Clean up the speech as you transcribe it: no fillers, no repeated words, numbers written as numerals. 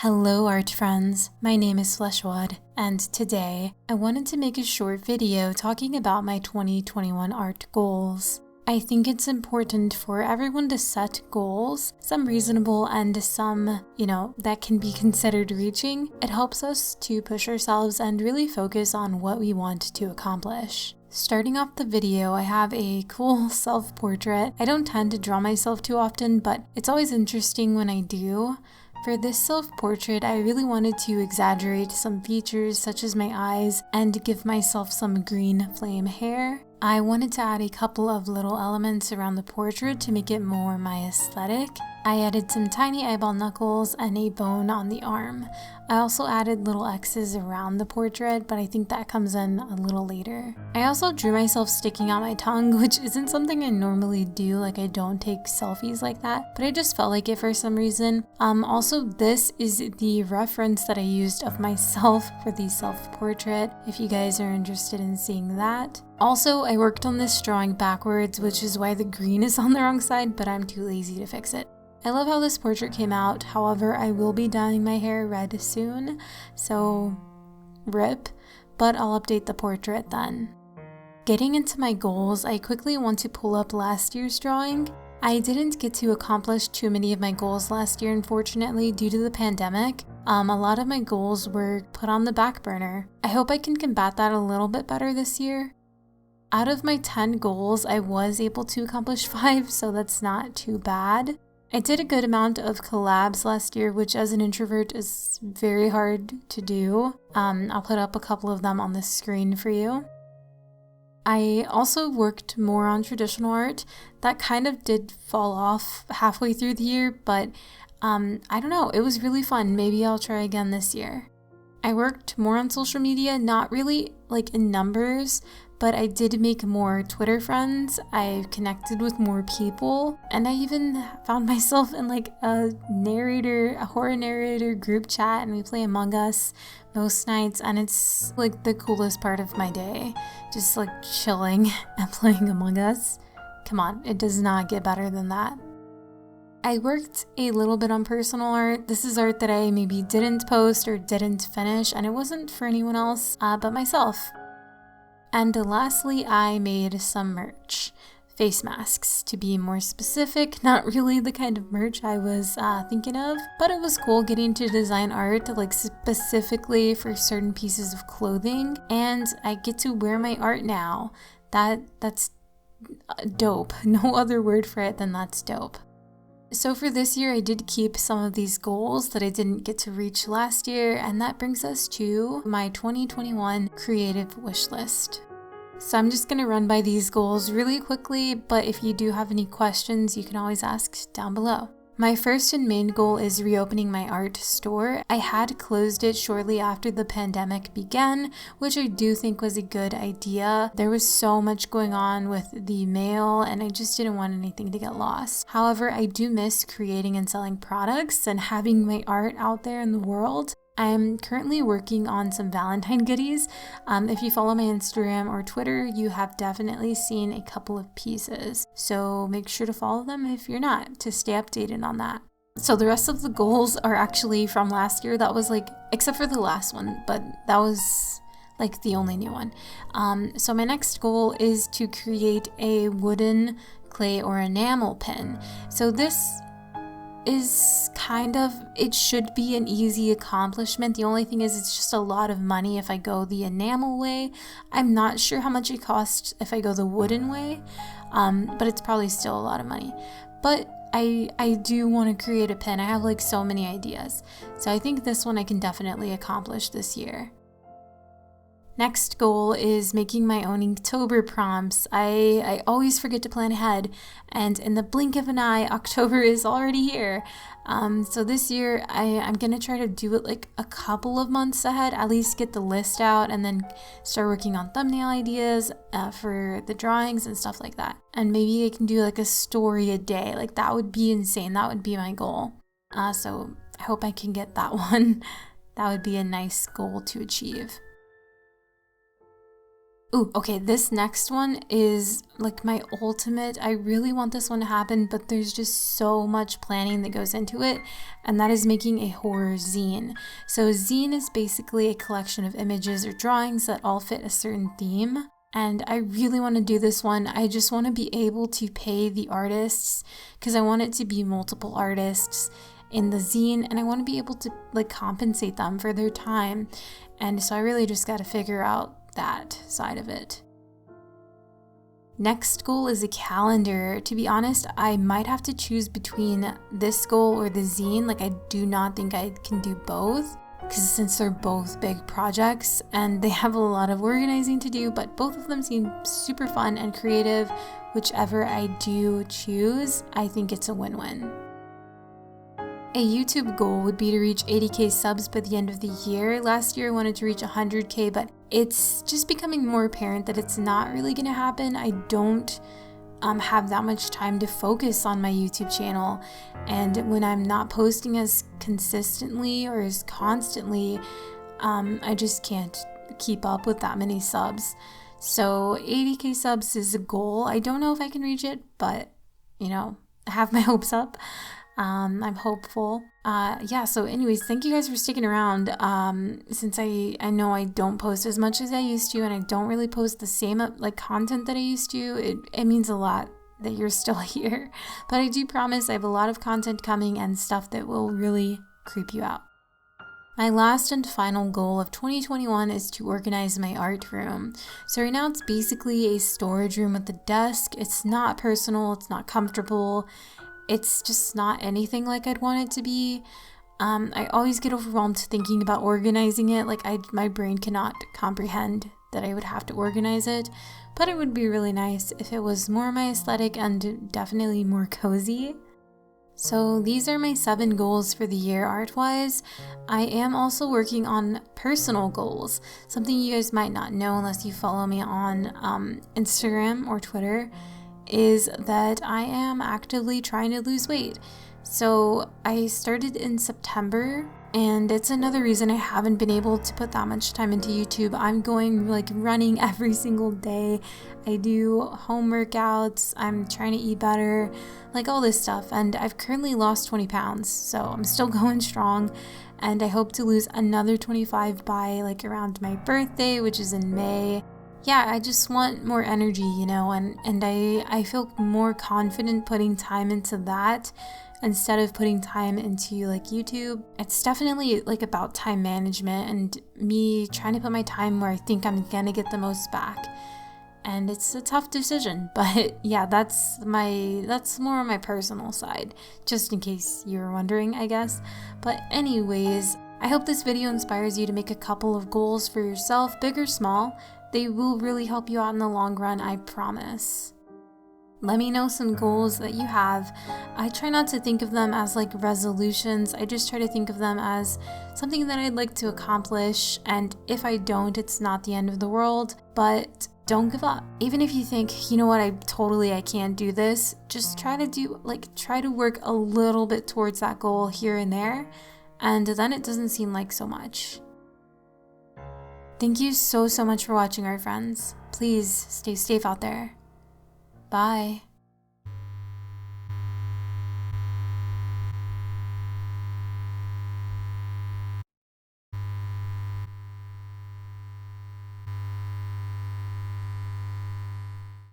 Hello art friends, my name is Fleshwood, and today I wanted to make a short video talking about my 2021 art goals. I think it's important for everyone to set goals, some reasonable and some, that can be considered reaching. It helps us to push ourselves and really focus on what we want to accomplish. Starting off the video, I have a cool self-portrait. I don't tend to draw myself too often, but it's always interesting when I do. For this self-portrait, I really wanted to exaggerate some features such as my eyes and give myself some green flame hair. I wanted to add a couple of little elements around the portrait to make it more my aesthetic. I added some tiny eyeball knuckles and a bone on the arm. I also added little X's around the portrait, but I think that comes in a little later. I also drew myself sticking out my tongue, which isn't something I normally do, like I don't take selfies like that, but I just felt like it for some reason. Also, this is the reference that I used of myself for the self-portrait, if you guys are interested in seeing that. Also, I worked on this drawing backwards, which is why the green is on the wrong side, but I'm too lazy to fix it. I love how this portrait came out, however, I will be dyeing my hair red soon, so rip, but I'll update the portrait then. Getting into my goals, I quickly want to pull up last year's drawing. I didn't get to accomplish too many of my goals last year, unfortunately, due to the pandemic. A lot of my goals were put on the back burner. I hope I can combat that a little bit better this year. Out of my 10 goals, I was able to accomplish 5, so that's not too bad. I did a good amount of collabs last year, which as an introvert is very hard to do. I'll put up a couple of them on the screen for you. I also worked more on traditional art. That kind of did fall off halfway through the year, but I don't know, it was really fun. Maybe I'll try again this year. I worked more on social media, not really like in numbers, but I did make more Twitter friends, I connected with more people, and I even found myself in like a horror narrator group chat, and we play Among Us most nights, and it's like the coolest part of my day, just like chilling and playing Among Us. Come on, it does not get better than that. I worked a little bit on personal art. This is art that I maybe didn't post or didn't finish, and it wasn't for anyone else but myself. And lastly, I made some merch. Face masks, to be more specific. Not really the kind of merch I was thinking of, but it was cool getting to design art like specifically for certain pieces of clothing, and I get to wear my art now. That's dope. No other word for it than that's dope. So for this year, I did keep some of these goals that I didn't get to reach last year, and that brings us to my 2021 creative wish list. So I'm just going to run by these goals really quickly, but if you do have any questions, you can always ask down below. My first and main goal is reopening my art store. I had closed it shortly after the pandemic began, which I do think was a good idea. There was so much going on with the mail, and I just didn't want anything to get lost. However, I do miss creating and selling products and having my art out there in the world. I'm currently working on some Valentine goodies. If you follow my Instagram or Twitter, you have definitely seen a couple of pieces. So make sure to follow them if you're not, to stay updated on that. So the rest of the goals are actually from last year. That was except for the last one, but that was like the only new one. So my next goal is to create a wooden, clay, or enamel pin. So this is it should be an easy accomplishment. The only thing is it's just a lot of money if I go the enamel way. I'm not sure how much it costs if I go the wooden way, but it's probably still a lot of money. But I do want to create a pin. I have like so many ideas. So I think this one I can definitely accomplish this year. Next goal is making my own Inktober prompts. I always forget to plan ahead, and in the blink of an eye, October is already here. So this year, I'm going to try to do it like a couple of months ahead, at least get the list out, and then start working on thumbnail ideas for the drawings and stuff like that. And maybe I can do like a story a day. Like that would be insane. That would be my goal. So I hope I can get that one. That would be a nice goal to achieve. Ooh, okay, this next one is like my ultimate. I really want this one to happen, but there's just so much planning that goes into it, and that is making a horror zine. So a zine is basically a collection of images or drawings that all fit a certain theme. And I really want to do this one. I just want to be able to pay the artists because I want it to be multiple artists in the zine, and I want to be able to like compensate them for their time. And so I really just got to figure out that side of it. Next goal is a calendar. To be honest, I might have to choose between this goal or the zine. Like, I do not think I can do both because since they're both big projects and they have a lot of organizing to do, but both of them seem super fun and creative. Whichever I do choose, I think it's a win-win. A YouTube goal would be to reach 80k subs by the end of the year. Last year I wanted to reach 100k, but it's just becoming more apparent that it's not really going to happen. I don't have that much time to focus on my YouTube channel, and when I'm not posting as consistently or as constantly, I just can't keep up with that many subs. So 80k subs is a goal. I don't know if I can reach it, but you know, I have my hopes up. I'm hopeful. Yeah, so anyways, thank you guys for sticking around. Since I know I don't post as much as I used to, and I don't really post the same like content that I used to, it means a lot that you're still here. But I do promise I have a lot of content coming and stuff that will really creep you out. My last and final goal of 2021 is to organize my art room. So right now it's basically a storage room with a desk. It's not personal, it's not comfortable. It's just not anything like I'd want it to be. I always get overwhelmed thinking about organizing it. Like my brain cannot comprehend that I would have to organize it. But it would be really nice if it was more my aesthetic and definitely more cozy. So these are my 7 goals for the year art-wise. I am also working on personal goals. Something you guys might not know unless you follow me on Instagram or Twitter is that I am actively trying to lose weight. So I started in September, and it's another reason I haven't been able to put that much time into YouTube. I'm going like running every single day. I do home workouts. I'm trying to eat better, like all this stuff. And I've currently lost 20 pounds, so I'm still going strong. And I hope to lose another 25 by like around my birthday, which is in May. Yeah, I just want more energy, you know, and I feel more confident putting time into that instead of putting time into like YouTube. It's definitely like about time management and me trying to put my time where I think I'm gonna get the most back. And it's a tough decision, but yeah, that's more on my personal side, just in case you were wondering, I guess. But anyways, I hope this video inspires you to make a couple of goals for yourself, big or small. They will really help you out in the long run, I promise. Let me know some goals that you have. I try not to think of them as like resolutions. I just try to think of them as something that I'd like to accomplish. And if I don't, it's not the end of the world, but don't give up. Even if you think, you know what, I can't do this, just try to work a little bit towards that goal here and there. And then it doesn't seem like so much. Thank you so much for watching, our friends. Please stay safe out there. Bye.